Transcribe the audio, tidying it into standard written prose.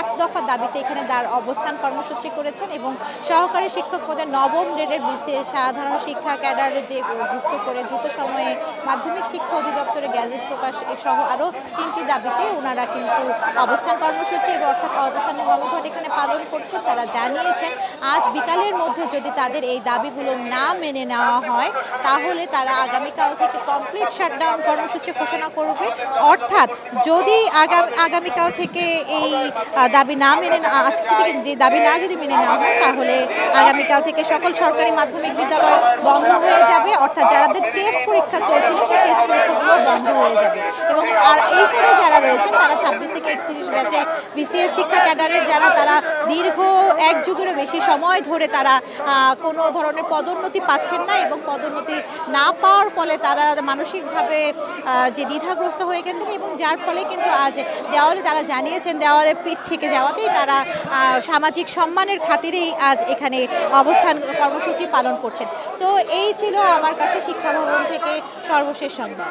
8 দফা দাবিতে এখানে অবস্থান কর্মসূচি করেছেন এবং সহকারী শিক্ষক পদে নবম গ্রেডের বিসিএস সাধারণ শিক্ষা ক্যাডারে যে যুক্ত করে দ্রুত সময়ে মাধ্যমিক শিক্ষা অধিদপ্তরের গ্যাজেট প্রকাশ সহ আরও 3টি দাবিতে ওনারা কিন্তু অবস্থান কর্মসূচি এবং অর্থাৎ অবস্থানের কর্মঘট এখানে পালন করছেন। তারা জানিয়েছেন আজ বিকালের মধ্যে যদি তাদের এই দাবিগুলো না মেনে নেওয়া হয় তাহলে তারা আগামীকাল থেকে কমপ্লিট শাটডাউন কর্মসূচি ঘোষণা করবে। অর্থাৎ যদি আগামীকাল থেকে এই দাবি না মেনে আজকে থেকে যে দাবি না যদি মেনে নেওয়া হয় তাহলে আগামীকাল থেকে সকল সরকারি মাধ্যমিক বিদ্যালয় বন্ধ হয়ে যাবে। অর্থাৎ যাদের টেস্ট পরীক্ষা চলছিল সেই টেস্ট পরীক্ষাগুলো বন্ধ হয়ে যাবে এবং আর এই সাইডে যারা রয়েছেন তারা 26 থেকে 31 ব্যাচের বিসিএস শিক্ষা ক্যাডারের যারা তারা দীর্ঘ এক যুগেরও বেশি সময় ধরে তারা কোনো ধরনের পদোন্নতি পাচ্ছেন না এবং পদোন্নতি না পাওয়ার ফলে তারা মানসিকভাবে যে দ্বিধাগ্রস্ত হয়ে গেছেন এবং যার ফলে কিন্তু আজ দেওয়ালে তারা জানিয়েছেন দেওয়ালে পিঠ থেকে যাওয়াতেই তারা সামাজিক সম্মানের খাতিরেই আজ এখানে অবস্থান কর্মসূচি পালন করছেন। তো এই ছিল আমার কাছে শিক্ষা ভবন থেকে সর্বশেষ সংবাদ।